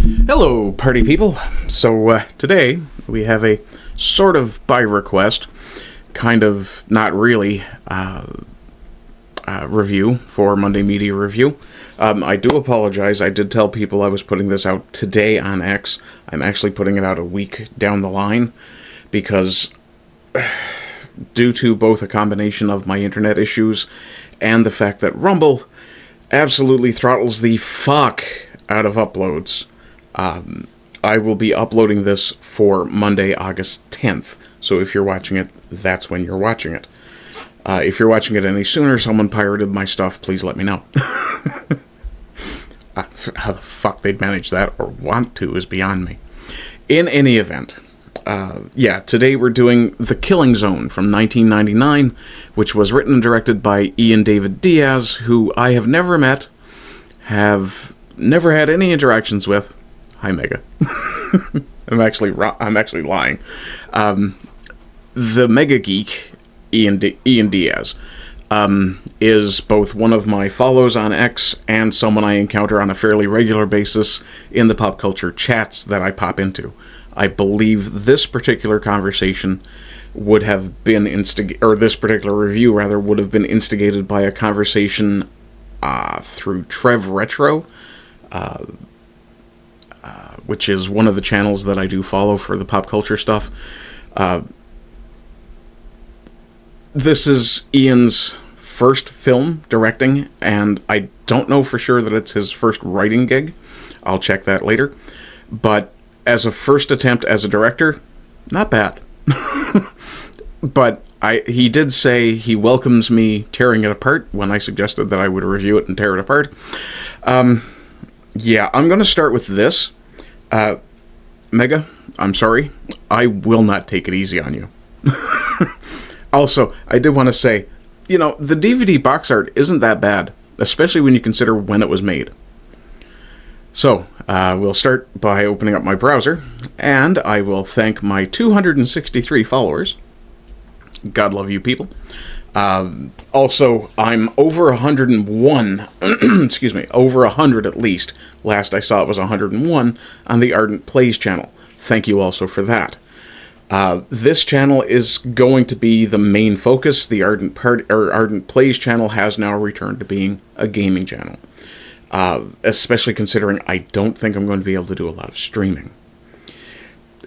Hello, party people. So today we have a sort of by request, kind of not really, review for Monday Media Review. I do apologize. I did tell people I was putting this out today on X. I'm actually putting it out a week down the line because due to both a combination of my internet issues and the fact that Rumble absolutely throttles the fuck out of uploads. I will be uploading this for Monday, August 10th. So if you're watching it, that's when you're watching it. If you're watching it any sooner, someone pirated my stuff, please let me know. How the fuck they'd manage that or want to is beyond me. In any event, today we're doing The Killing Zone from 1999, which was written and directed by Ian David Diaz, who I have never met, have never had any interactions with. Hi, Mega. I'm actually lying. The Mega Geek, Ian Diaz, is both one of my follows on X and someone I encounter on a fairly regular basis in the pop culture chats that I pop into. I believe this particular conversation would have been this particular review, rather, would have been instigated by a conversation through Trev Retro, which is one of the channels that I do follow for the pop culture stuff. This is Ian's first film directing, and I don't know for sure that it's his first writing gig. I'll check that later. But as a first attempt as a director, not bad. But he did say he welcomes me tearing it apart when I suggested that I would review it and tear it apart. Yeah, I'm going to start with this. Mega, I'm sorry. I will not take it easy on you. Also, I did want to say, the DVD box art isn't that bad, especially when you consider when it was made. So, we'll start by opening up my browser, and I will thank my 263 followers. God love you people. Also, I'm over 101, excuse me, over 100 at least. Last I saw it was 101 on the Ardent Plays channel. Thank you also for that. This channel is going to be the main focus. The Ardent Plays channel has now returned to being a gaming channel. Especially considering I don't think I'm going to be able to do a lot of streaming.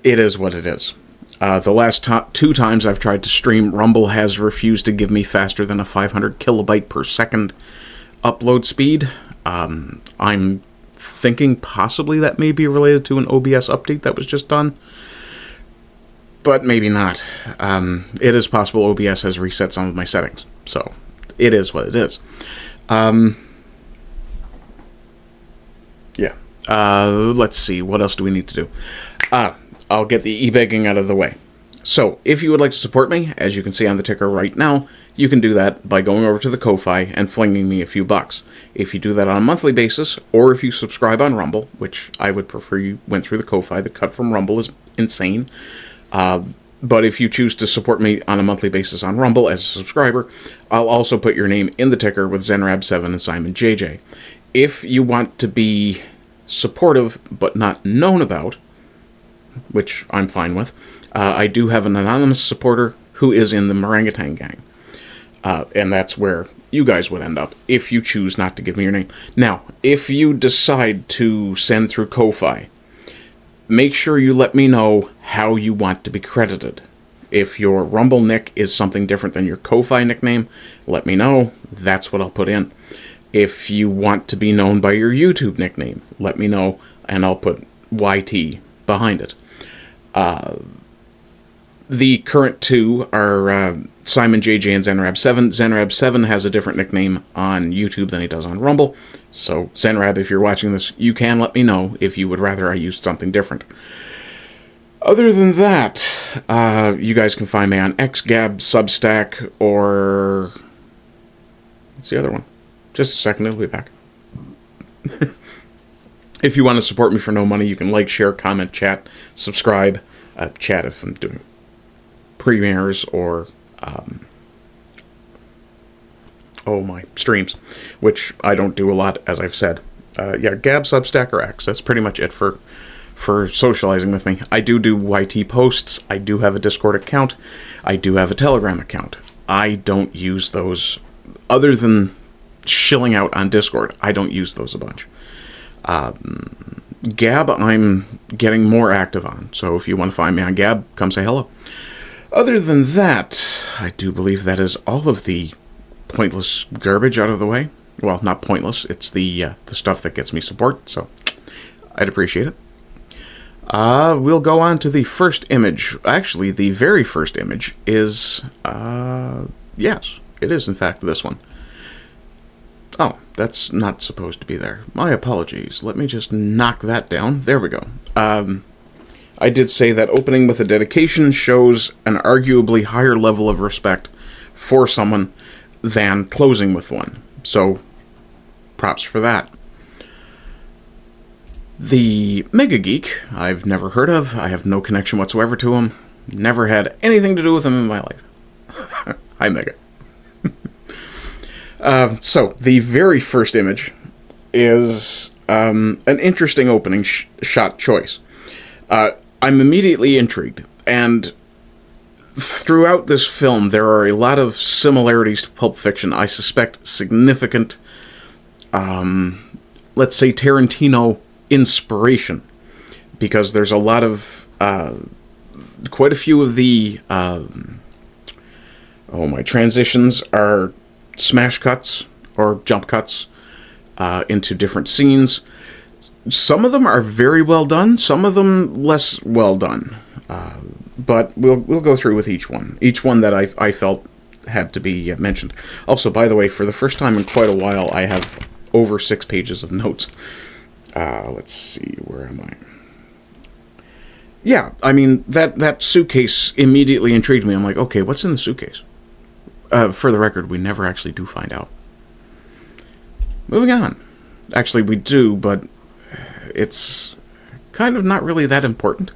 It is what it is. The last two times I've tried to stream, Rumble has refused to give me faster than a 500 kilobyte per second upload speed. I'm thinking possibly that may be related to an OBS update that was just done. But maybe not. It is possible OBS has reset some of my settings. So, it is what it is. Let's see. What else do we need to do? I'll get the e-begging out of the way. So, if you would like to support me, as you can see on the ticker right now, you can do that by going over to the Ko-Fi and flinging me a few bucks. If you do that on a monthly basis, or if you subscribe on Rumble, which I would prefer you went through the Ko-Fi, the cut from Rumble is insane. But if you choose to support me on a monthly basis on Rumble as a subscriber, I'll also put your name in the ticker with Zenrab7 and Simon JJ. If you want to be supportive but not known about, which I'm fine with, I do have an anonymous supporter who is in the Orangutan gang. And that's where you guys would end up if you choose not to give me your name. Now, if you decide to send through Ko-Fi, make sure you let me know how you want to be credited. If your Rumble nick is something different than your Ko-Fi nickname, let me know. That's what I'll put in. If you want to be known by your YouTube nickname, let me know, and I'll put YT behind it. The current two are Simon JJ and Zenrab7. Zenrab7 has a different nickname on YouTube than he does on Rumble. So, Zenrab, if you're watching this, you can let me know if you would rather I used something different. Other than that, you guys can find me on XGab, Substack, or... what's the other one? Just a second, it'll be back. If you want to support me for no money, you can like, share, comment, chat, subscribe. Chat if I'm doing premieres or... my streams, which I don't do a lot, as I've said. Yeah, Gab, Substack, or X. That's pretty much it for socializing with me. I do YT posts. I do have a Discord account. I do have a Telegram account. I don't use those, other than shilling out on Discord. I don't use those a bunch. Gab, I'm getting more active on. So if you want to find me on Gab, come say hello. Other than that, I do believe that is all of the pointless garbage out of the way. Well, not pointless. It's the stuff that gets me support, so I'd appreciate it. We'll go on to the first image. Actually, the very first image is, yes, it is in fact this one. Oh, that's not supposed to be there. My apologies. Let me just knock that down. There we go. I did say that opening with a dedication shows an arguably higher level of respect for someone than closing with one. So, props for that. The Mega Geek, I've never heard of. I have no connection whatsoever to him. Never had anything to do with him in my life. Hi, Mega. So, the very first image is an interesting opening shot choice. I'm immediately intrigued, and throughout this film, there are a lot of similarities to Pulp Fiction. I suspect significant, let's say, Tarantino inspiration, because there's a lot of, quite a few of the, my transitions are smash cuts or jump cuts into different scenes. Some of them are very well done, some of them less well done. But we'll go through with each one. Each one that I felt had to be mentioned. Also, by the way, for the first time in quite a while, I have over 6 pages of notes. Let's see, where am I? Yeah, I mean, that suitcase immediately intrigued me. I'm like, okay, what's in the suitcase? For the record, we never actually do find out. Moving on. Actually, we do, but it's kind of not really that important.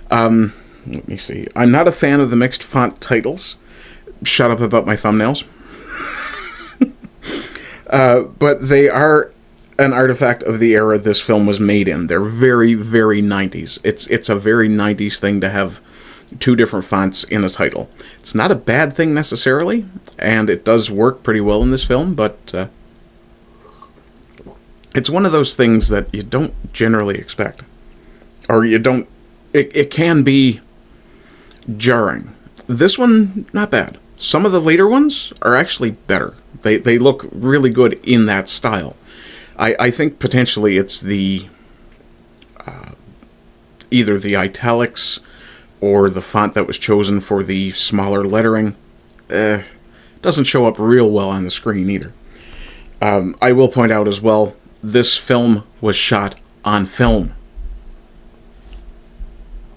Let me see. I'm not a fan of the mixed font titles. Shut up about my thumbnails. But they are an artifact of the era this film was made in. They're very, very 90s. It's a very 90s thing to have 2 different fonts in a title. It's not a bad thing necessarily, and it does work pretty well in this film, but it's one of those things that you don't generally expect. Or you don't... It can be jarring. This one, not bad. Some of the later ones are actually better. They look really good in that style. I think potentially it's the... either the italics or the font that was chosen for the smaller lettering. Doesn't show up real well on the screen either. I will point out as well, this film was shot on film.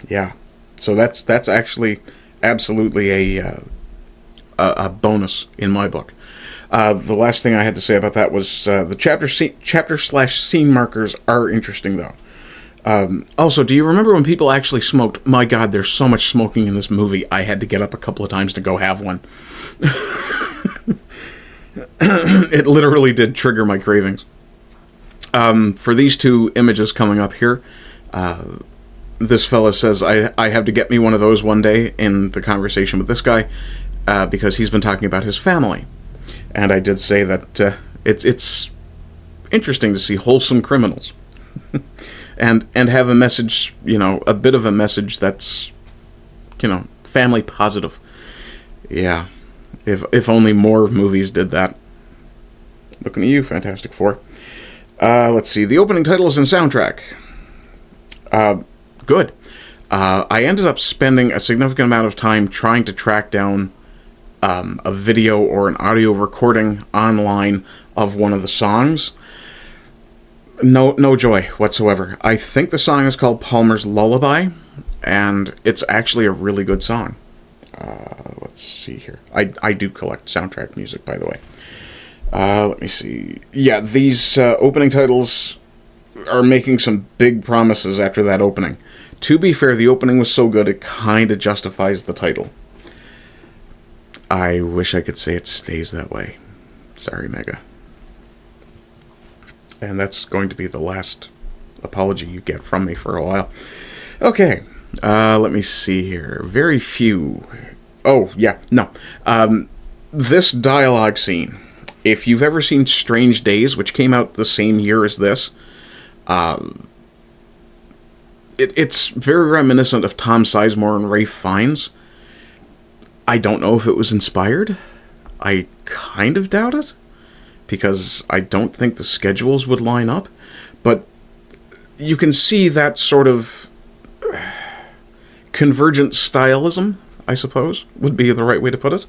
Yeah, so that's actually absolutely a bonus in my book. The last thing I had to say about that was the chapter/scene markers are interesting though. Also, do you remember when people actually smoked? My God, there's so much smoking in this movie. I had to get up a couple of times to go have one. It literally did trigger my cravings. For these 2 images coming up here, this fella says, I have to get me one of those one day in the conversation with this guy, because he's been talking about his family. And I did say that it's interesting to see wholesome criminals. and have a message, a bit of a message that's, family positive. Yeah. If only more movies did that. Looking at you, Fantastic Four. Let's see. The opening titles and soundtrack. Good. I ended up spending a significant amount of time trying to track down a video or an audio recording online of one of the songs. No joy whatsoever. I think the song is called Palmer's Lullaby, and it's actually a really good song. Let's see here. I do collect soundtrack music, by the way. Let me see. Yeah, these opening titles are making some big promises after that opening. To be fair, the opening was so good it kind of justifies the title. I wish I could say it stays that way. Sorry, Mega. And that's going to be the last apology you get from me for a while. Okay, let me see here. Very few. Oh, yeah, no. This dialogue scene, if you've ever seen Strange Days, which came out the same year as this, it's very reminiscent of Tom Sizemore and Ralph Fiennes. I don't know if it was inspired. I kind of doubt it, because I don't think the schedules would line up. But you can see that sort of convergent stylism, I suppose, would be the right way to put it.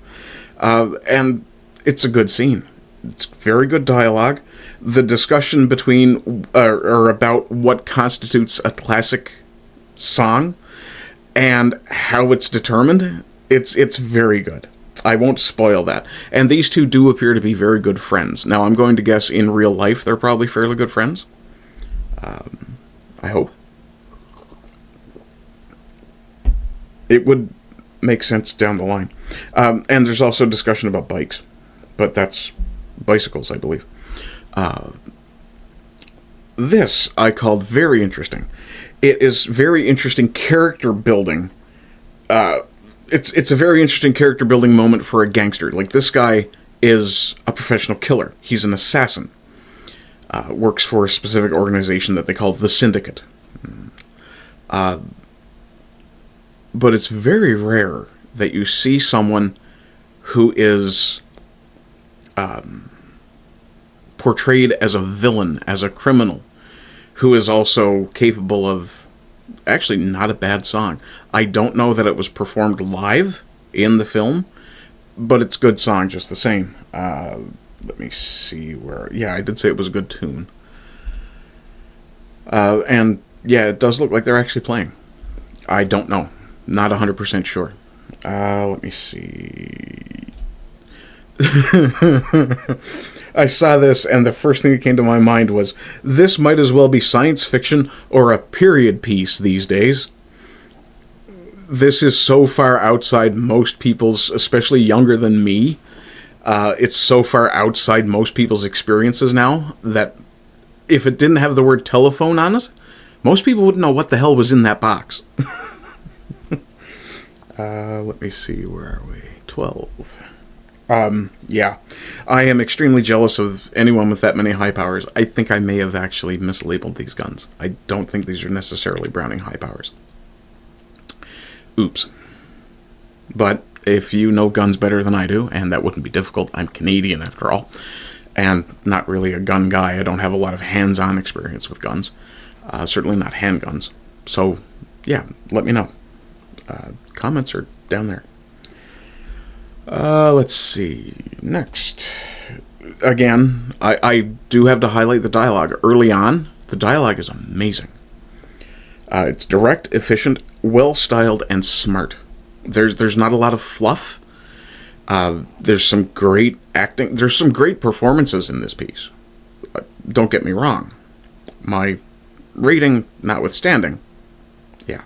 And it's a good scene. It's very good dialogue. The discussion between, or about what constitutes a classic song and how it's determined, it's very good. I won't spoil that. And these two do appear to be very good friends. Now, I'm going to guess in real life they're probably fairly good friends. I hope. It would make sense down the line. And there's also discussion about bikes. But that's bicycles, I believe. This I called very interesting. It is very interesting character building. It's a very interesting character building moment for a gangster. Like, this guy is a professional killer. He's an assassin. Works for a specific organization that they call the Syndicate. But it's very rare that you see someone who is portrayed as a villain, as a criminal, who is also capable of actually not a bad song. I don't know that it was performed live in the film, but it's a good song just the same. Let me see where... Yeah, I did say it was a good tune. And, yeah, it does look like they're actually playing. I don't know. Not 100% sure. Let me see... I saw this, and the first thing that came to my mind was, this might as well be science fiction or a period piece these days. This is so far outside most people's, especially younger than me, it's so far outside most people's experiences now that if it didn't have the word telephone on it, most people wouldn't know what the hell was in that box. Let me see, where are we? 12. Yeah. I am extremely jealous of anyone with that many high powers. I think I may have actually mislabeled these guns. I don't think these are necessarily Browning high powers. Oops. But if you know guns better than I do, and that wouldn't be difficult, I'm Canadian after all, and not really a gun guy. I don't have a lot of hands-on experience with guns. Certainly not handguns. So, yeah, let me know. Comments are down there. Let's see. Next. Again, I do have to highlight the dialogue. Early on, the dialogue is amazing. It's direct, efficient, well-styled, and smart. There's not a lot of fluff. There's some great acting. There's some great performances in this piece. Don't get me wrong. My rating notwithstanding. Yeah.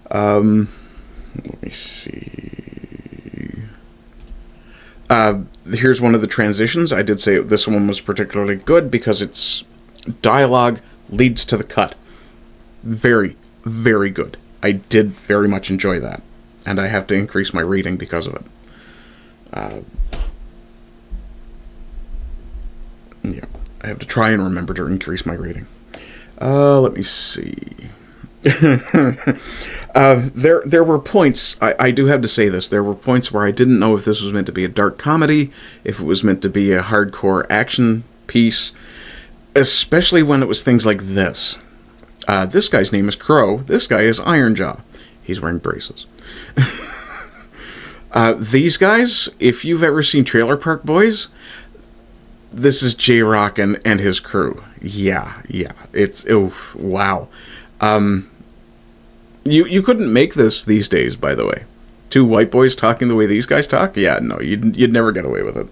Let me see. Here's one of the transitions. I did say this one was particularly good because its dialogue leads to the cut. Very, very good. I did very much enjoy that. And I have to increase my rating because of it. Yeah, I have to try and remember to increase my rating. Let me see. There were points, I do have to say this, there were points where I didn't know if this was meant to be a dark comedy, if it was meant to be a hardcore action piece, especially when it was things like this. This guy's name is Crow, this guy is Ironjaw. He's wearing braces. These guys, if you've ever seen Trailer Park Boys, this is J-Rock and his crew. Yeah, it's, oof, wow. You couldn't make this these days, by the way. Two white boys talking the way these guys talk? Yeah, no, you'd never get away with it.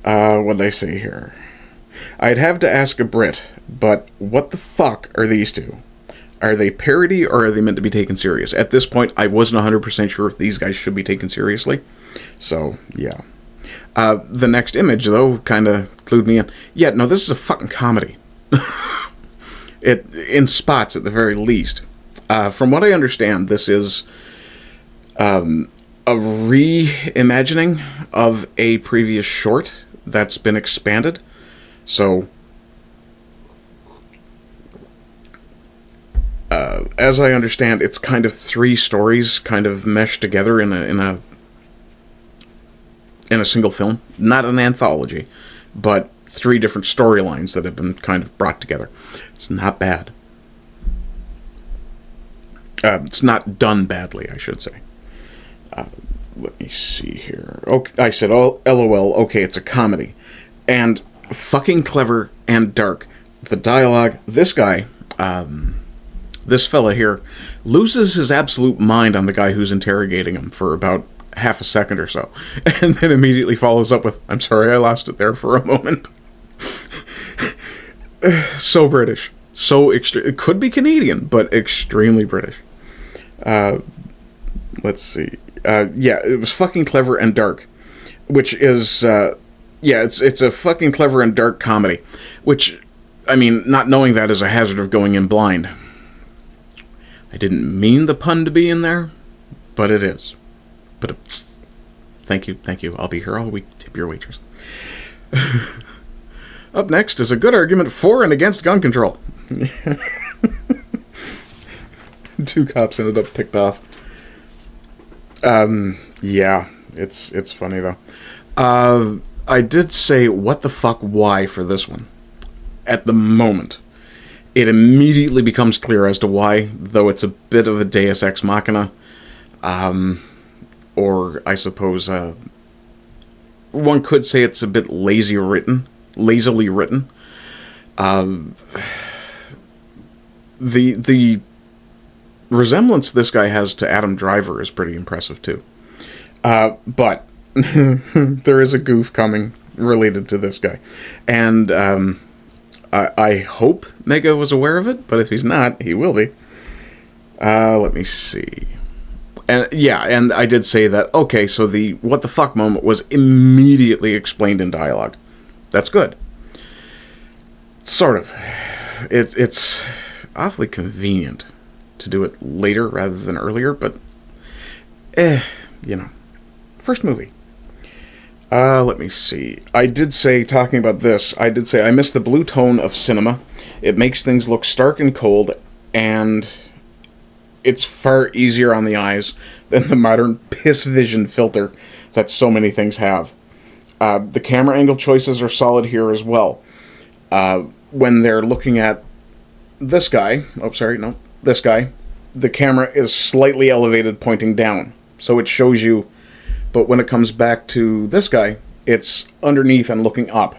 What did I say here? I'd have to ask a Brit, but what the fuck are these two? Are they parody, or are they meant to be taken serious? At this point, I wasn't 100% sure if these guys should be taken seriously. So, yeah. The next image, though, kind of clued me in. Yeah, no, this is a fucking comedy. In spots, at the very least. From what I understand, this is a reimagining of a previous short that's been expanded. So, as I understand, it's kind of 3 stories kind of meshed together in a single film. Not an anthology, but 3 different storylines that have been kind of brought together. It's not bad. It's not done badly, I should say. Let me see here. Okay, I said, oh, LOL, okay, it's a comedy. And fucking clever and dark. The dialogue, this guy, this fella here, loses his absolute mind on the guy who's interrogating him for about half a second or so. And then immediately follows up with, I'm sorry, I lost it there for a moment. So British. So it could be Canadian, but extremely British. Let's see. Yeah, it was fucking clever and dark, which is, it's a fucking clever and dark comedy, which, I mean, not knowing that is a hazard of going in blind. I didn't mean the pun to be in there, but it is. But thank you. I'll be here all week. Tip your waitress. Up next is a good argument for and against gun control. 2 cops ended up picked off. Yeah, it's funny though. I did say what the fuck why for this one. At the moment, it immediately becomes clear as to why, though it's a bit of a Deus Ex Machina, or I suppose one could say it's a bit lazily written. The resemblance this guy has to Adam Driver is pretty impressive too. But there is a goof coming related to this guy. And I hope Mega was aware of it, but if he's not, he will be. Let me see. And yeah, and I did say that, okay, so the what the fuck moment was immediately explained in dialogue. That's good. Sort of. It's awfully convenient to do it later rather than earlier, but first movie. Let me see. I did say, talking about this, I miss the blue tone of cinema. It makes things look stark and cold, and it's far easier on the eyes than the modern piss vision filter that so many things have. The camera angle choices are solid here as well. When they're looking at this guy, this guy, the camera is slightly elevated pointing down, so it shows you, but when it comes back to this guy, it's underneath and looking up,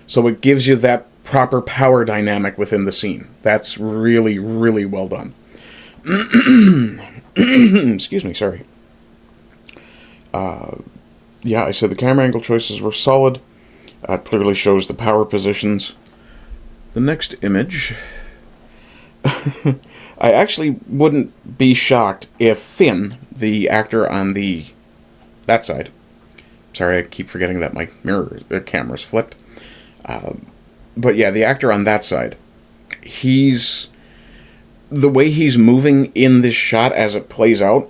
so it gives you that proper power dynamic within the scene. That's really, really well done. Excuse me, sorry. Yeah, I said the camera angle choices were solid. Clearly shows the power positions. The next image... I actually wouldn't be shocked if Finn, the actor on that side... Sorry, I keep forgetting that my camera's flipped. But yeah, the actor on that side, the way he's moving in this shot as it plays out,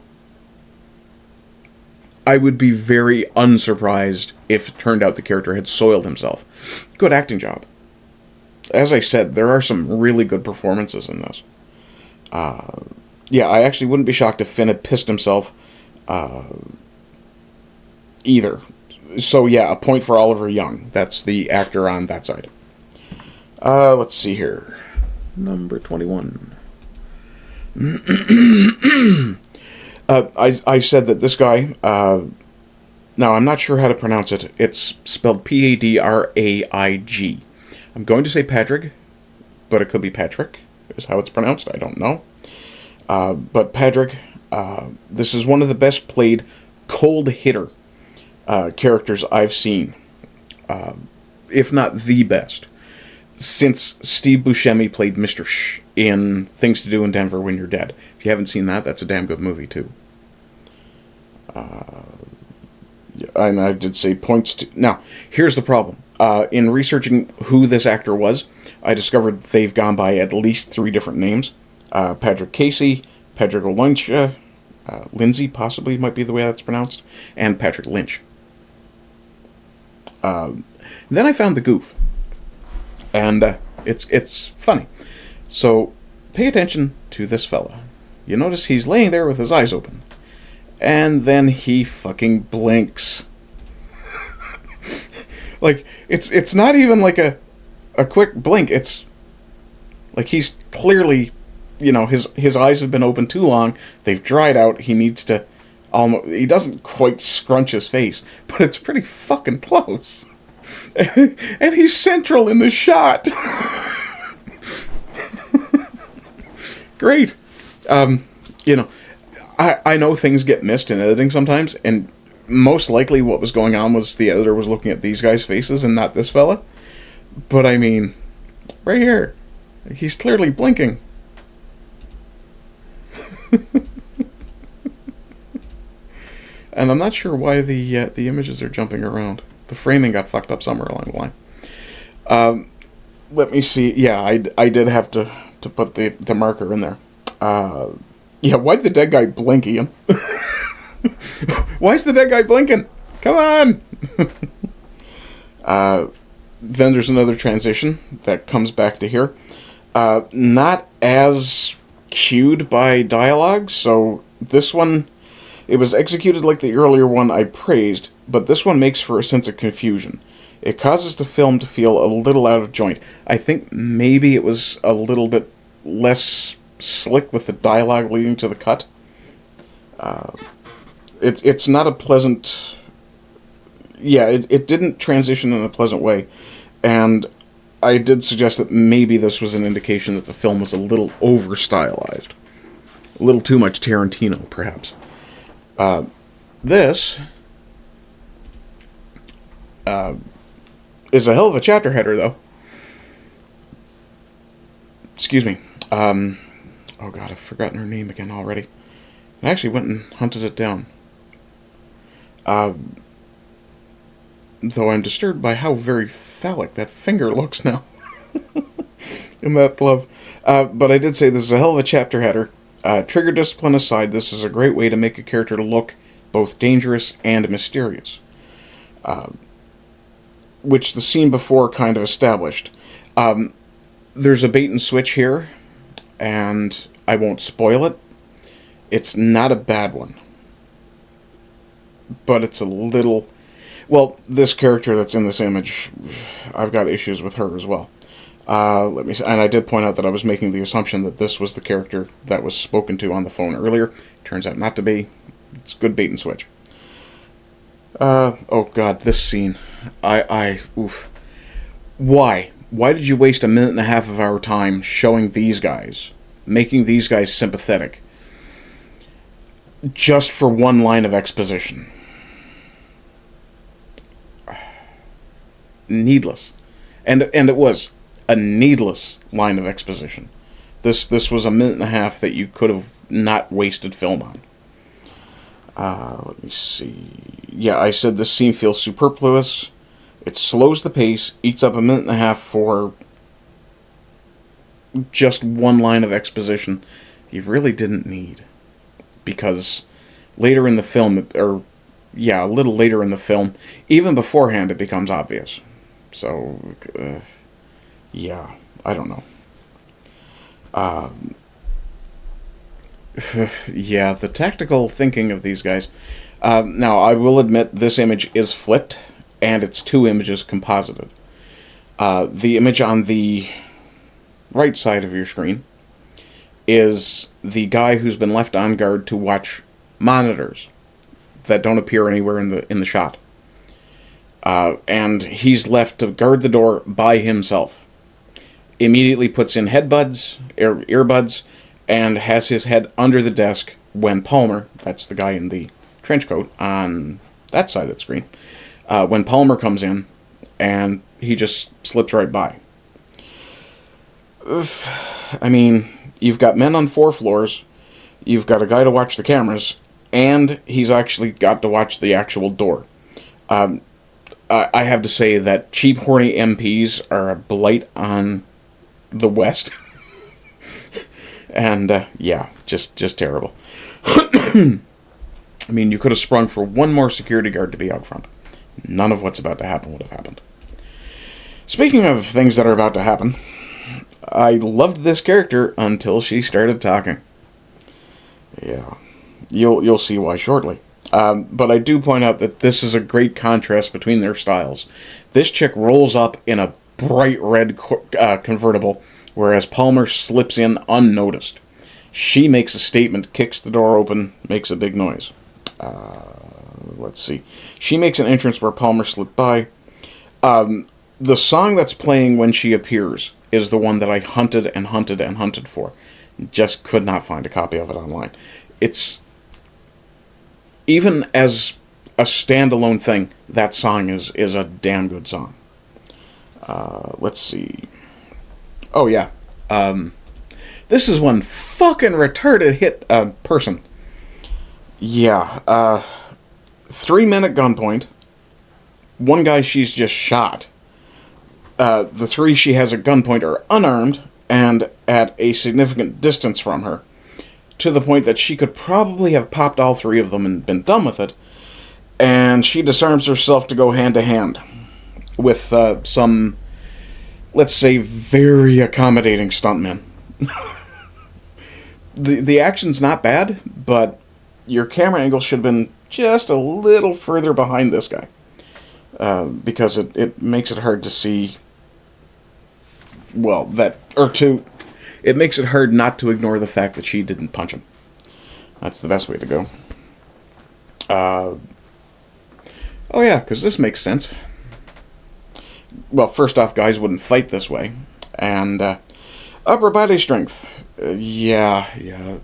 I would be very unsurprised if it turned out the character had soiled himself. Good acting job. As I said, there are some really good performances in this. Yeah, I actually wouldn't be shocked if Finn had pissed himself either. So yeah, a point for Oliver Young. That's the actor on that side. Let's see here. Number 21. I said that this guy, now I'm not sure how to pronounce it. It's spelled Padraig. I'm going to say Patrick, but it could be Patrick, is how it's pronounced. I don't know. But Padraig, this is one of the best played cold hitter characters I've seen. If not the best. Since Steve Buscemi played Mr. Shh in Things to Do in Denver When You're Dead. If you haven't seen that, that's a damn good movie, too. Yeah, and I did say points to... Now, here's the problem. In researching who this actor was, I discovered they've gone by at least 3 different names. Patrick Casey, Patrick Lynch, Lindsay possibly might be the way that's pronounced, and Patrick Lynch. Then I found the goof. And it's funny. So pay attention to this fella. You notice he's laying there with his eyes open. And then he fucking blinks. Like, it's not even like a quick blink. It's like he's clearly, his eyes have been open too long. They've dried out. He needs to he doesn't quite scrunch his face, but it's pretty fucking close. And he's central in the shot. Great. I know things get missed in editing sometimes, and most likely what was going on was the editor was looking at these guys' faces and not this fella. But I mean, right here, he's clearly blinking. And I'm not sure why the images are jumping around. The framing got fucked up somewhere along the line. Let me see. Yeah, I did have to put the marker in there. Yeah, why'd the dead guy blink, Ian? Why's the dead guy blinking? Come on! Then there's another transition that comes back to here. Not as cued by dialogue, so this one, it was executed like the earlier one I praised, but this one makes for a sense of confusion. It causes the film to feel a little out of joint. I think maybe it was a little bit less slick with the dialogue leading to the cut. It's not a pleasant... Yeah, it didn't transition in a pleasant way. And I did suggest that maybe this was an indication that the film was a little over-stylized. A little too much Tarantino, perhaps. This is a hell of a chapter header, though. Excuse me. Oh god, I've forgotten her name again already. I actually went and hunted it down. Though I'm disturbed by how very phallic that finger looks now. In that glove. But I did say this is a hell of a chapter header. Trigger discipline aside, this is a great way to make a character look both dangerous and mysterious. Which the scene before kind of established. There's a bait and switch here, and I won't spoil it. It's not a bad one. But it's a little... Well, this character that's in this image, I've got issues with her as well. Let me see. And I did point out that I was making the assumption that this was the character that was spoken to on the phone earlier. Turns out not to be. It's good bait and switch. Oh god, this scene. Oof. Why? Why did you waste 1.5 minutes of our time showing these guys? Making these guys sympathetic? Just for one line of exposition. Needless. And it was a needless line of exposition. This was 1.5 minutes that you could have not wasted film on. Let me see. Yeah, I said this scene feels superfluous. It slows the pace, eats up 1.5 minutes for just one line of exposition you really didn't need. Because later in the film, a little later in the film, even beforehand, it becomes obvious. So, yeah, I don't know. Yeah, the tactical thinking of these guys. Now, I will admit this image is flipped, and it's 2 images composited. The image on the right side of your screen is the guy who's been left on guard to watch monitors that don't appear anywhere in the shot. And he's left to guard the door by himself. Immediately puts in earbuds, and has his head under the desk when Palmer, that's the guy in the trench coat on that side of the screen, when Palmer comes in, and he just slips right by. I mean, you've got men on 4 floors, you've got a guy to watch the cameras, and he's actually got to watch the actual door. I have to say that cheap, horny MPs are a blight on the West. And, yeah, just terrible. I mean, you could have sprung for one more security guard to be out front. None of what's about to happen would have happened. Speaking of things that are about to happen, I loved this character until she started talking. Yeah, you'll see why shortly. But I do point out that this is a great contrast between their styles. This chick rolls up in a bright red convertible, whereas Palmer slips in unnoticed. She makes a statement, kicks the door open, makes a big noise. Let's see. She makes an entrance where Palmer slipped by. The song that's playing when she appears is the one that I hunted and hunted and hunted for. Just could not find a copy of it online. It's... Even as a standalone thing, that song is a damn good song. Let's see. Oh, yeah. This is one fucking retarded hit person. Yeah. 3 men at gunpoint. One guy she's just shot. The 3 she has at gunpoint are unarmed and at a significant distance from her, to the point that she could probably have popped all 3 of them and been done with it, and she disarms herself to go hand-to-hand with some, let's say, very accommodating stuntmen. The action's not bad, but your camera angle should have been just a little further behind this guy, because it makes it hard to see, well, it makes it hard not to ignore the fact that she didn't punch him. That's the best way to go. Oh yeah, because this makes sense. Well, first off, guys wouldn't fight this way. And upper body strength. Yeah.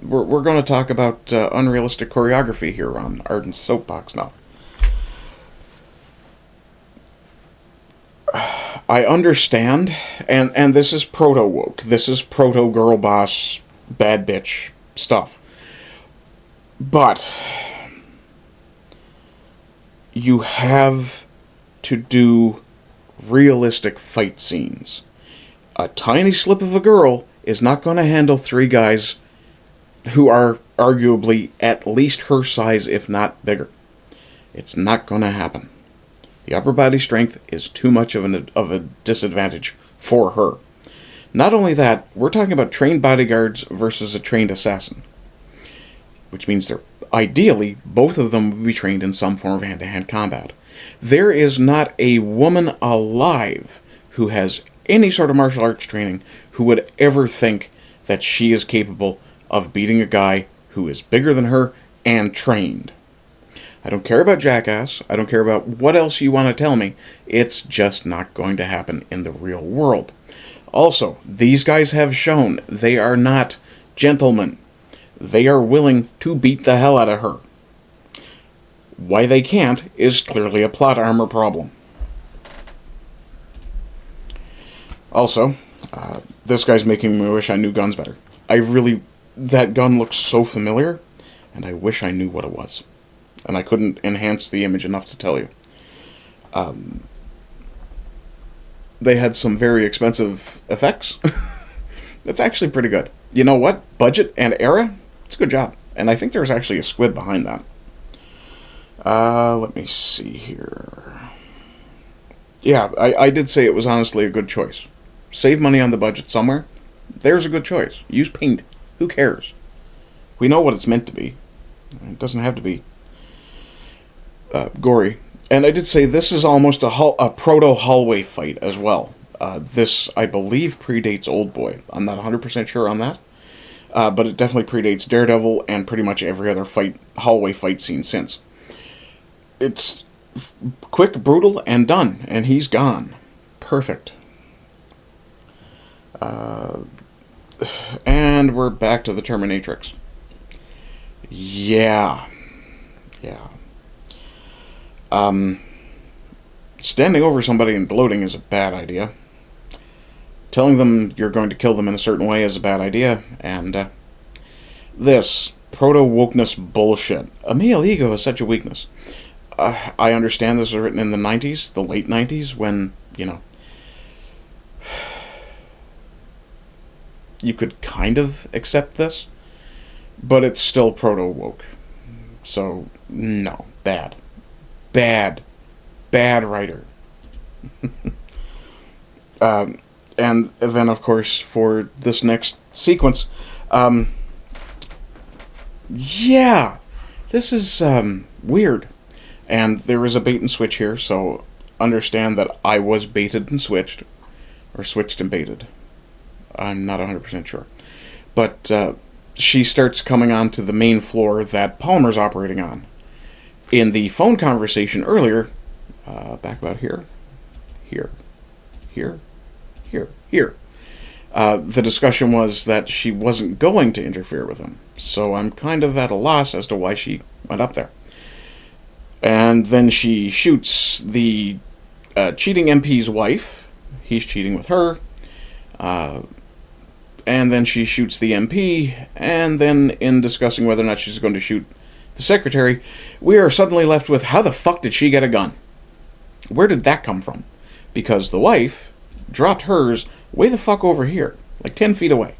We're going to talk about unrealistic choreography here on Ardent's Soapbox now. I understand, and this is proto-woke. This is proto-girl boss, bad bitch stuff. But you have to do realistic fight scenes. A tiny slip of a girl is not going to handle 3 guys who are arguably at least her size, if not bigger. It's not going to happen. The upper body strength is too much of a disadvantage for her. Not only that, we're talking about trained bodyguards versus a trained assassin. Which means ideally, both of them would be trained in some form of hand-to-hand combat. There is not a woman alive who has any sort of martial arts training who would ever think that she is capable of beating a guy who is bigger than her and trained. I don't care about Jackass. I don't care about what else you want to tell me. It's just not going to happen in the real world. Also, these guys have shown they are not gentlemen. They are willing to beat the hell out of her. Why they can't is clearly a plot armor problem. Also, this guy's making me wish I knew guns better. That gun looks so familiar, and I wish I knew what it was. And I couldn't enhance the image enough to tell you. They had some very expensive effects. That's actually pretty good. You know what? Budget and era, it's a good job. And I think there's actually a squid behind that. Let me see here. Yeah, I did say it was honestly a good choice. Save money on the budget somewhere. There's a good choice. Use paint. Who cares? We know what it's meant to be. It doesn't have to be gory. And I did say this is almost a proto-hallway fight as well. This, I believe, predates Oldboy. I'm not 100% sure on that. But it definitely predates Daredevil and pretty much every other hallway fight scene since. It's quick, brutal, and done. And he's gone. Perfect. And we're back to the Terminatrix. Yeah. Standing over somebody and gloating is a bad idea. Telling them you're going to kill them in a certain way is a bad idea. And this proto-wokeness bullshit. A male ego is such a weakness. I understand this was written in the 90s, the late 90s, when, you could kind of accept this, but it's still proto-woke. So, no. Bad. Bad. Bad writer. And then, of course, for this next sequence, yeah, this is weird. And there is a bait and switch here, so understand that I was baited and switched, or switched and baited. I'm not 100% sure. But she starts coming onto the main floor that Palmer's operating on. In the phone conversation earlier, back about here, the discussion was that she wasn't going to interfere with him. So I'm kind of at a loss as to why she went up there. And then she shoots the cheating MP's wife. He's cheating with her. And then she shoots the MP. And then in discussing whether or not she's going to shoot the secretary, we are suddenly left with, how the fuck did she get a gun? Where did that come from? Because the wife dropped hers way the fuck over here, like 10 feet away.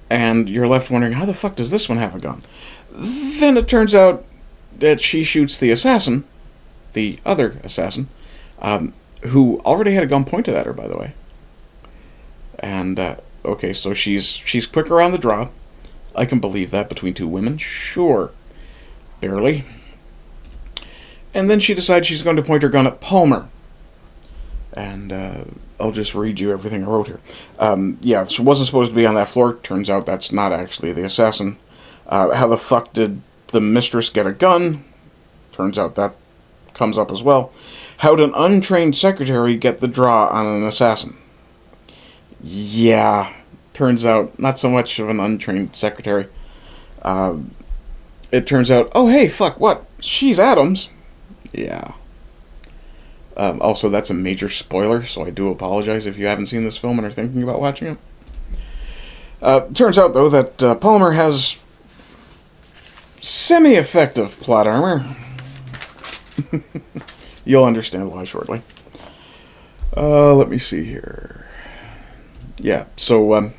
And you're left wondering, how the fuck does this one have a gun? Then it turns out that she shoots the assassin, the other assassin, who already had a gun pointed at her, by the way. And, okay, so she's quicker on the draw. I can believe that between two women. Sure. Barely. And then she decides she's going to point her gun at Palmer. And, I'll just read you everything I wrote here. Yeah, she wasn't supposed to be on that floor. Turns out that's not actually the assassin. How the fuck did the mistress get a gun? Turns out that comes up as well. How did an untrained secretary get the draw on an assassin? Yeah, turns out not so much of an untrained secretary. It turns out, oh hey, fuck, what? She's Adams. Yeah. Also, that's a major spoiler, so I do apologize if you haven't seen this film and are thinking about watching it. Turns out, though, that Palmer has semi-effective plot armor. You'll understand why shortly. Let me see here. Yeah, so,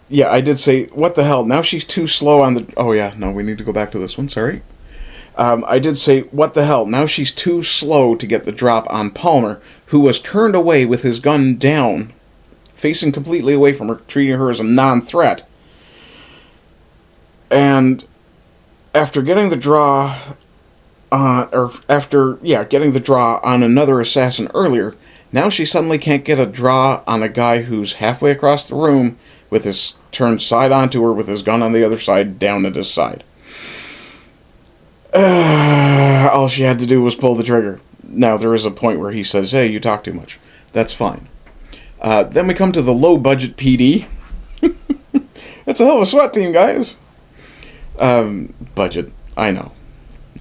yeah, I did say, what the hell, now she's too slow on the... Oh, yeah, no, we need to go back to this one, sorry. I did say, what the hell, now she's too slow to get the drop on Palmer, who was turned away with his gun down, facing completely away from her, treating her as a non-threat. And after getting the draw, getting the draw on another assassin earlier, now she suddenly can't get a draw on a guy who's halfway across the room with his turned side onto her with his gun on the other side, down at his side. All she had to do was pull the trigger. Now, there is a point where he says, hey, you talk too much. That's fine. Then we come to the low-budget PD. That's a hell of a SWAT team, guys. Budget. I know.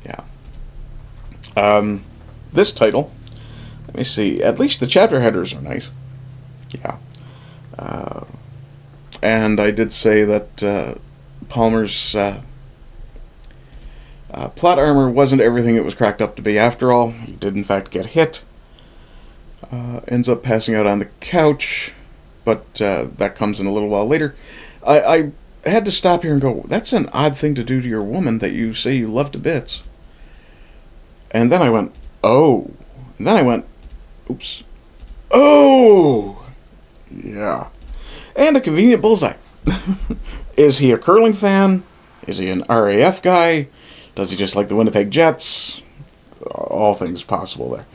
Yeah. This title, let me see. At least the chapter headers are nice. Yeah. And I did say that Palmer's... plot armor wasn't everything it was cracked up to be after all. He did in fact get hit. Ends up passing out on the couch, but that comes in a little while later. I had to stop here and go, that's an odd thing to do to your woman that you say you love to bits. And then I went, oh. And then I went, oops. Oh! Yeah. And a convenient bullseye. Is he a curling fan? Is he an RAF guy? Does he just like the Winnipeg Jets? All things possible there.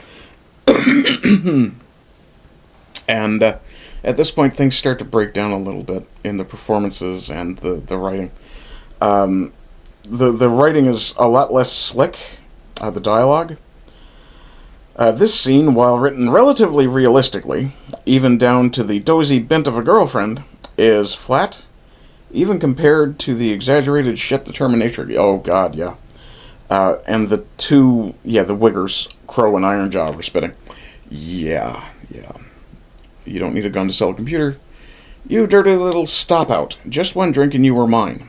And at this point, things start to break down a little bit in the performances and the writing. The writing is a lot less slick, the dialogue. This scene, while written relatively realistically, even down to the dozy bent of a girlfriend, is flat, even compared to the exaggerated shit the Terminator... Oh, God, yeah. And the two, the Wiggers, Crow and Ironjaw, were spitting. Yeah. You don't need a gun to sell a computer. You dirty little stop-out. Just one drink and you were mine.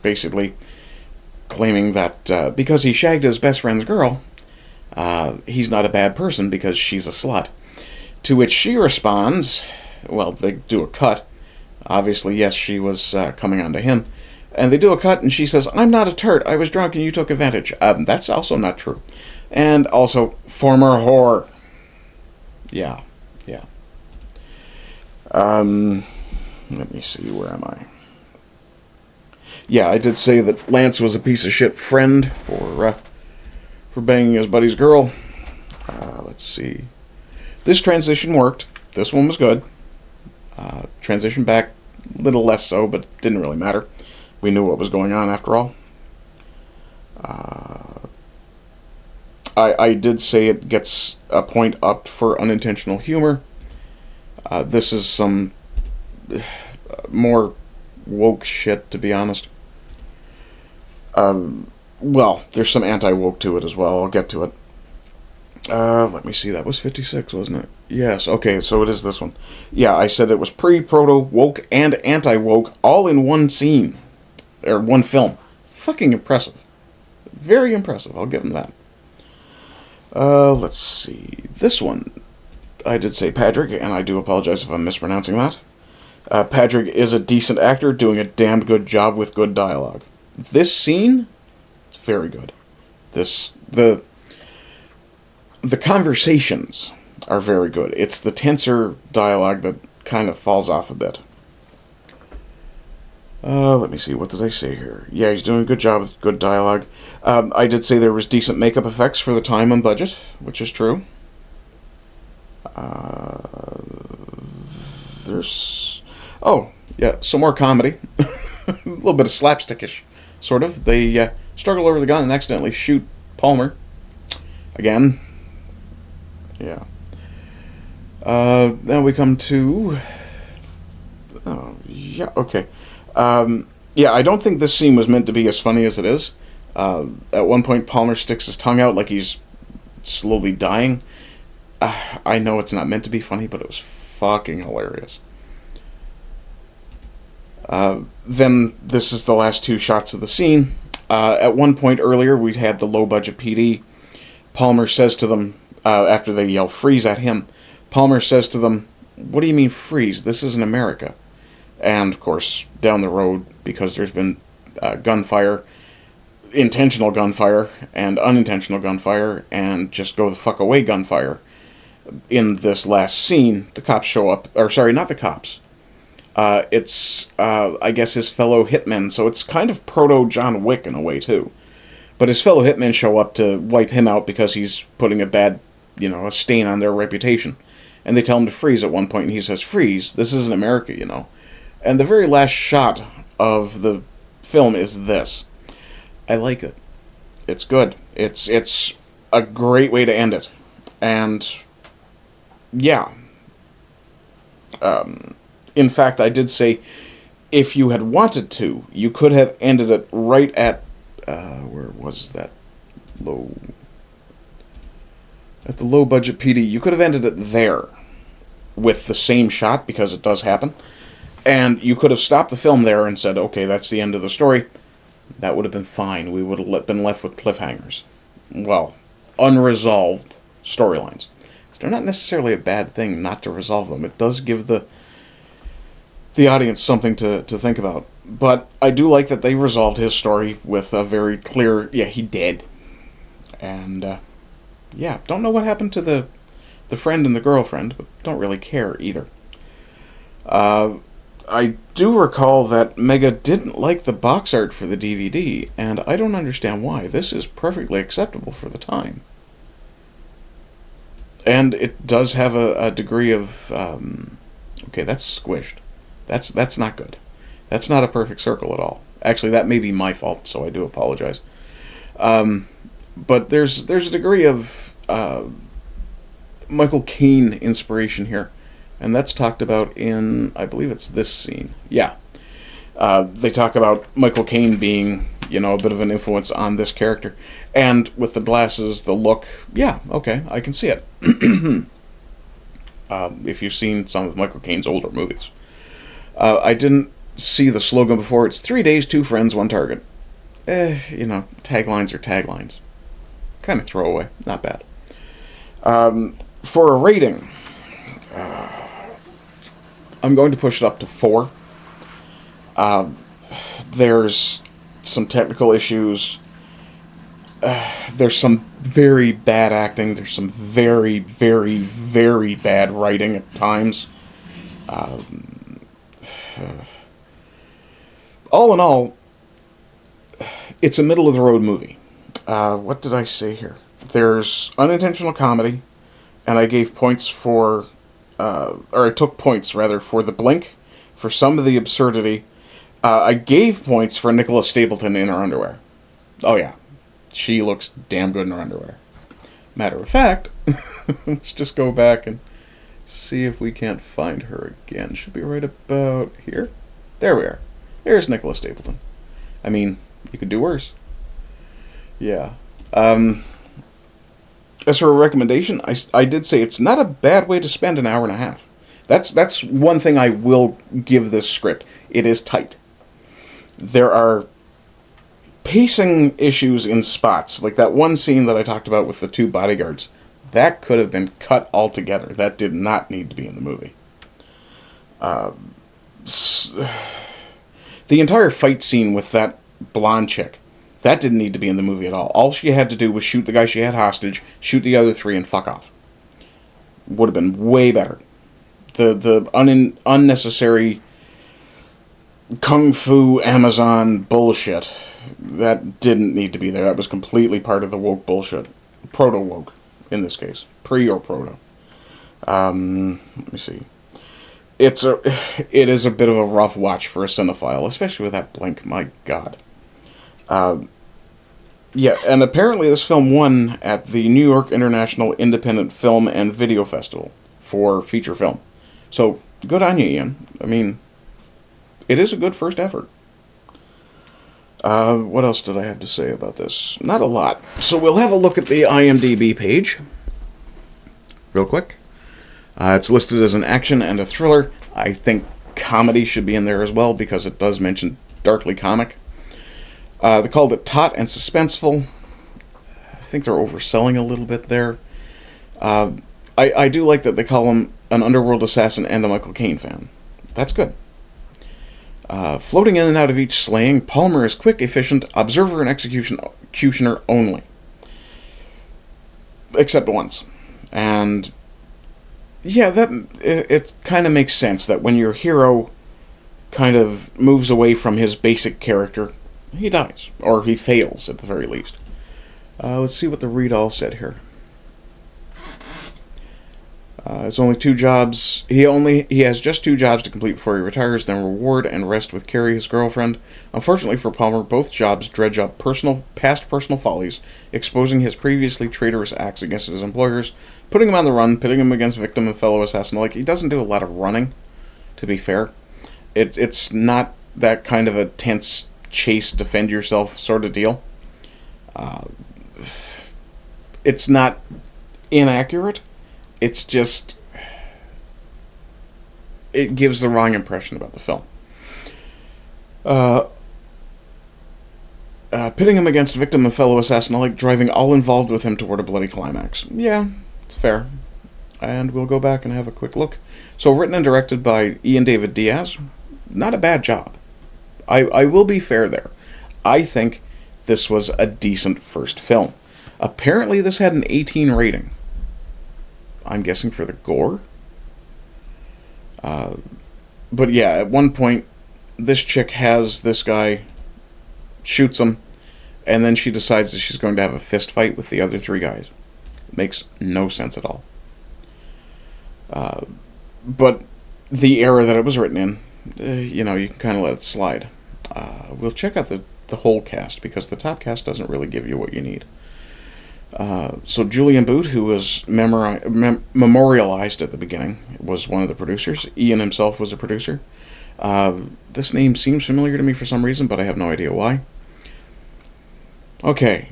basically claiming that because he shagged his best friend's girl, he's not a bad person because she's a slut. To which she responds, well, they do a cut. Obviously, yes, she was coming on to him. And they do a cut, and she says, "I'm not a turd. I was drunk, and you took advantage." That's also not true. And also, former whore. Yeah. Let me see, where am I? Yeah, I did say that Lance was a piece of shit friend for banging his buddy's girl. Let's see. This transition worked. This one was good. Transition back, a little less so, but didn't really matter. We knew what was going on after all. I did say it gets a point up for unintentional humor. This is some more woke shit, to be honest. Well, there's some anti-woke to it as well. I'll get to it. Let me see. That was 56, wasn't it? Yes. Okay, so it is this one. Yeah, I said it was pre-proto, woke, and anti-woke all in one scene. Or one film. Fucking impressive. Very impressive. I'll give him that. Let's see. This one, I did say Patrick, and I do apologize if I'm mispronouncing that. Patrick is a decent actor doing a damned good job with good dialogue. This scene, it's very good. The conversations are very good. It's the tenser dialogue that kind of falls off a bit. Let me see, what did I say here? Yeah, he's doing a good job with good dialogue. I did say there was decent makeup effects for the time and budget, which is true. There's... Oh, yeah, some more comedy. A little bit of slapstickish, sort of. They struggle over the gun and accidentally shoot Palmer. Again. Yeah. Then we come to... Oh, yeah, okay. Yeah, I don't think this scene was meant to be as funny as it is. At one point, Palmer sticks his tongue out like he's slowly dying. I know it's not meant to be funny, but it was fucking hilarious. Then this is the last two shots of the scene. At one point earlier, we had the low-budget PD. Palmer says to them, after they yell freeze at him, Palmer says to them, "What do you mean freeze? This isn't America." And, of course, down the road, because there's been gunfire, intentional gunfire, and unintentional gunfire, and just go the fuck away gunfire. In this last scene, the cops show up, or sorry, not the cops. It's, I guess, his fellow hitmen, so it's kind of proto-John Wick in a way, too. But his fellow hitmen show up to wipe him out because he's putting a bad, a stain on their reputation. And they tell him to freeze at one point, and he says, "Freeze, this isn't America, And the very last shot of the film is this. I like it. It's good. It's a great way to end it. And, yeah. In fact, I did say, if you had wanted to, you could have ended it right at, where was that? At the low-budget PD. You could have ended it there with the same shot, because it does happen. And you could have stopped the film there and said, okay, that's the end of the story. That would have been fine. We would have been left with cliffhangers. Well, unresolved storylines. They're not necessarily a bad thing not to resolve them. It does give the audience something to think about. But I do like that they resolved his story with a very clear, yeah, he dead. And, yeah, don't know what happened to the friend and the girlfriend, but don't really care either. I do recall that Mega didn't like the box art for the DVD, and I don't understand why. This is perfectly acceptable for the time. And it does have a degree of... okay, that's squished. That's not good. That's not a perfect circle at all. Actually, that may be my fault, so I do apologize. But there's a degree of Michael Caine inspiration here. And that's talked about in, I believe it's this scene. Yeah. They talk about Michael Caine being, a bit of an influence on this character. And with the glasses, the look, yeah, okay, I can see it. If you've seen some of Michael Caine's older movies. I didn't see the slogan before. It's 3 days, 2 friends, 1 target. Taglines are taglines. Kind of throwaway. Not bad. For a rating, I'm going to push it up to 4. There's some technical issues. There's some very bad acting. There's some very, very, very bad writing at times. All in all, it's a middle-of-the-road movie. What did I say here? There's unintentional comedy, and I gave points for... or I took points, rather, for the blink, for some of the absurdity. I gave points for Nicola Stapleton in her underwear. Oh, yeah. She looks damn good in her underwear. Matter of fact, let's just go back and see if we can't find her again. Should be right about here. There we are. There's Nicola Stapleton. I mean, you could do worse. Yeah. As for a recommendation, I did say it's not a bad way to spend an hour and a half. That's one thing I will give this script. It is tight. There are pacing issues in spots, like that one scene that I talked about with the 2 bodyguards. That could have been cut altogether. That did not need to be in the movie. The entire fight scene with that blonde chick, that didn't need to be in the movie at all. All she had to do was shoot the guy she had hostage, shoot the other 3, and fuck off. Would have been way better. The unnecessary kung fu Amazon bullshit, that didn't need to be there. That was completely part of the woke bullshit. Proto-woke, in this case. Pre or proto. Let me see. It is a bit of a rough watch for a cinephile, especially with that blink. My God. Yeah, and apparently this film won at the New York International Independent Film and Video Festival for feature film. So, good on you, Ian. I mean, it is a good first effort. What else did I have to say about this? Not a lot. So we'll have a look at the IMDb page. Real quick. It's listed as an action and a thriller. I think comedy should be in there as well, because it does mention darkly comic. They called it taut and suspenseful. I think they're overselling a little bit there. I do like that they call him an underworld assassin and a Michael Caine fan. That's good. Floating in and out of each slaying, Palmer is quick, efficient, observer and executioner only. Except once. And yeah, it kind of makes sense that when your hero kind of moves away from his basic character, he dies. Or he fails, at the very least. Let's see what the read-all said here. It's only 2 jobs. He has just 2 jobs to complete before he retires, then reward and rest with Carrie, his girlfriend. Unfortunately for Palmer, both jobs dredge up past personal follies, exposing his previously traitorous acts against his employers, putting him on the run, pitting him against victim and fellow assassin. Like, he doesn't do a lot of running, to be fair. It's not that kind of a tense chase, defend yourself sort of deal. It's not inaccurate. It's just, it gives the wrong impression about the film. Pitting him against victim and fellow assassin alike, driving all involved with him toward a bloody climax. Yeah, it's fair. And we'll go back and have a quick look. So, written and directed by Ian David Diaz. Not a bad job. I will be fair there. I think this was a decent first film. Apparently this had an 18 rating. I'm guessing for the gore. But yeah, at one point, this chick has this guy, shoots him, and then she decides that she's going to have a fist fight with the other 3 guys. It makes no sense at all. But the era that it was written in, you can kind of let it slide. We'll check out the whole cast, because the top cast doesn't really give you what you need. So Julian Boot, who was memorialized at the beginning, was one of the producers. Ian himself was a producer. This name seems familiar to me for some reason, but I have no idea why. Okay,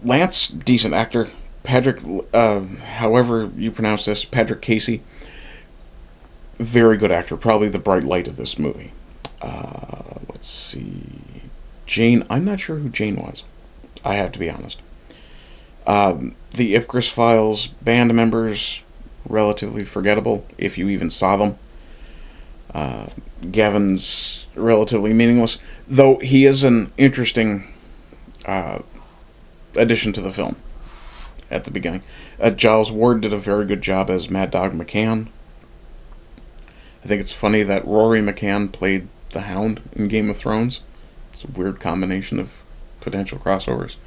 Lance, decent actor. Patrick, however you pronounce this, Patrick Casey, very good actor, probably the bright light of this movie. Let's see. Jane. I'm not sure who Jane was. I have to be honest. The Ipcris Files band members, relatively forgettable, if you even saw them. Gavin's relatively meaningless, though he is an interesting addition to the film at the beginning. Giles Ward did a very good job as Mad Dog McCann. I think it's funny that Rory McCann played the Hound in Game of Thrones. It's a weird combination of potential crossovers.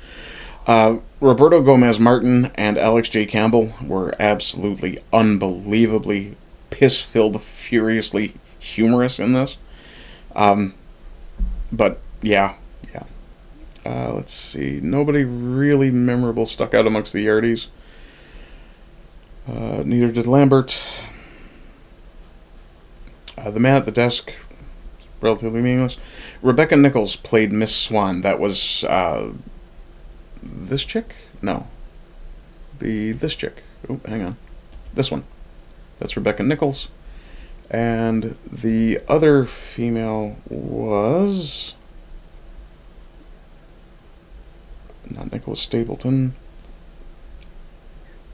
Roberto Gomez Martin and Alex J. Campbell were absolutely unbelievably piss-filled, furiously humorous in this. But yeah. Let's see. Nobody really memorable stuck out amongst the Yardies. Neither did Lambert. The man at the desk, relatively meaningless. Rebecca Nichols played Miss Swan. That was this chick? No. Be this chick. Oh, hang on. This one. That's Rebecca Nichols. And the other female was... not Nicholas Stapleton.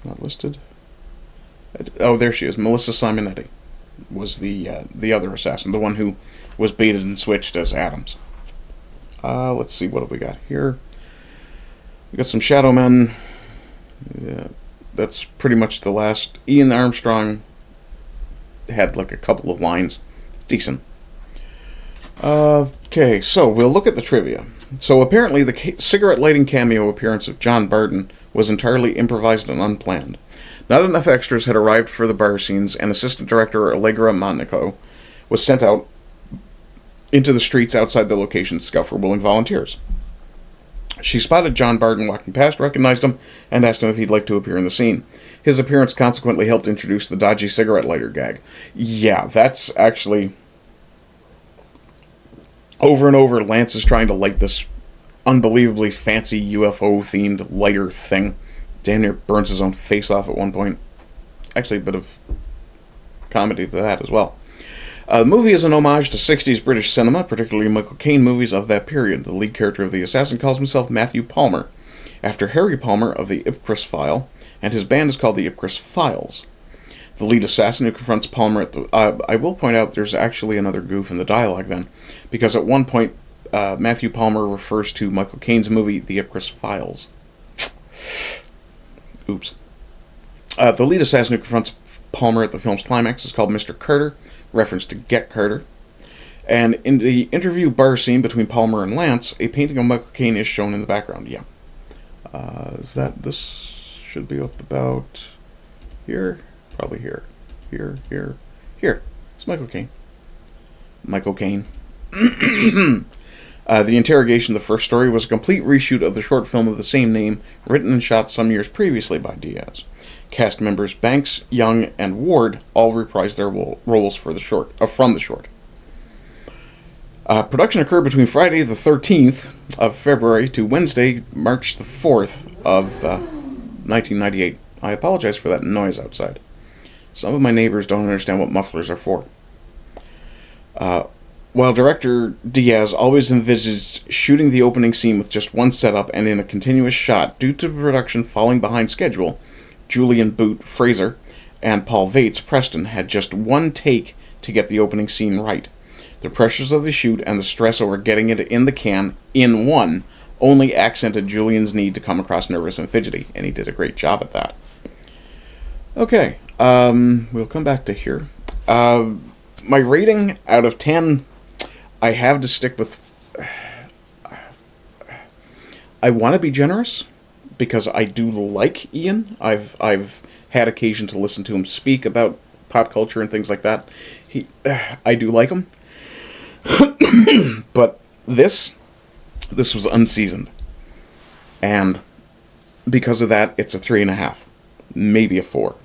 Not listed. Oh, there she is. Melissa Simonetti was the other assassin, the one who was baited and switched as Adams. Let's see, what have we got here? We got some Shadow Men. Yeah, that's pretty much the last. Ian Armstrong had like a couple of lines. Decent. Okay, so we'll look at the trivia. So apparently the cigarette lighting cameo appearance of John Barton was entirely improvised and unplanned. Not enough extras had arrived for the bar scenes, and assistant director Allegra Monaco was sent out into the streets outside the location to scout for willing volunteers. She spotted John Barton walking past, recognized him, and asked him if he'd like to appear in the scene. His appearance consequently helped introduce the dodgy cigarette lighter gag. Yeah, that's actually... over and over, Lance is trying to light this unbelievably fancy UFO-themed lighter thing. Damn near burns his own face off at one point. Actually, a bit of comedy to that as well. The movie is an homage to 60s British cinema, particularly Michael Caine movies of that period. The lead character of the assassin calls himself Matthew Palmer, after Harry Palmer of the Ipcris File, and his band is called the Ipcris Files. The lead assassin who confronts Palmer at the... I will point out there's actually another goof in the dialogue then, because at one point Matthew Palmer refers to Michael Caine's movie, The Ipcris Files. Oops. The lead assassin who confronts Palmer at the film's climax is called Mr. Carter, reference to Get Carter. And in the interview bar scene between Palmer and Lance, a painting of Michael Caine is shown in the background. Yeah. This should be up about here? Probably here. Here. It's Michael Caine. Michael Caine. The interrogation of the first story was a complete reshoot of the short film of the same name, written and shot some years previously by Diaz. Cast members Banks, Young, and Ward all reprised their roles for the short, from the short. Production occurred between Friday the 13th of February to Wednesday, March the 4th of 1998. I apologize for that noise outside. Some of my neighbors don't understand what mufflers are for. While director Diaz always envisaged shooting the opening scene with just one setup and in a continuous shot, due to production falling behind schedule, Julian Boot Fraser and Paul Vates Preston had just one take to get the opening scene right. The pressures of the shoot and the stress over getting it in the can in one only accented Julian's need to come across nervous and fidgety, and he did a great job at that. Okay, we'll come back to here. My rating out of 10, I have to stick with... I want to be generous, because I do like Ian. I've had occasion to listen to him speak about pop culture and things like that. I do like him. But this was unseasoned. And because of that, it's a 3.5. Maybe a 4.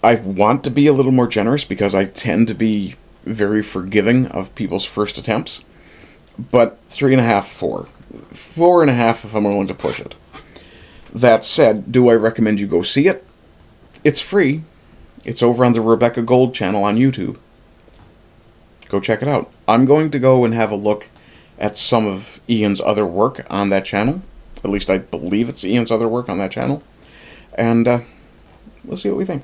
I want to be a little more generous because I tend to be very forgiving of people's first attempts. But 3.5, 4. 4.5 if I'm willing to push it. That said, do I recommend you go see it? It's free. It's over on the Rebecca Gold channel on YouTube. Go check it out. I'm going to go and have a look at some of Ian's other work on that channel. At least I believe it's Ian's other work on that channel. And we'll see what we think.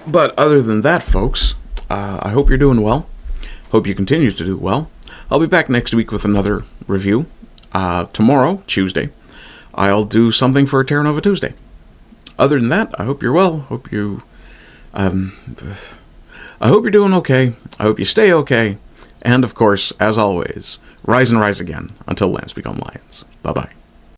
But other than that, folks, I hope you're doing well. Hope you continue to do well. I'll be back next week with another review. Tomorrow, Tuesday, I'll do something for a Terra Nova Tuesday. Other than that, I hope you're well. Hope you... I hope you're doing okay. I hope you stay okay. And, of course, as always, rise and rise again until lambs become lions. Bye-bye.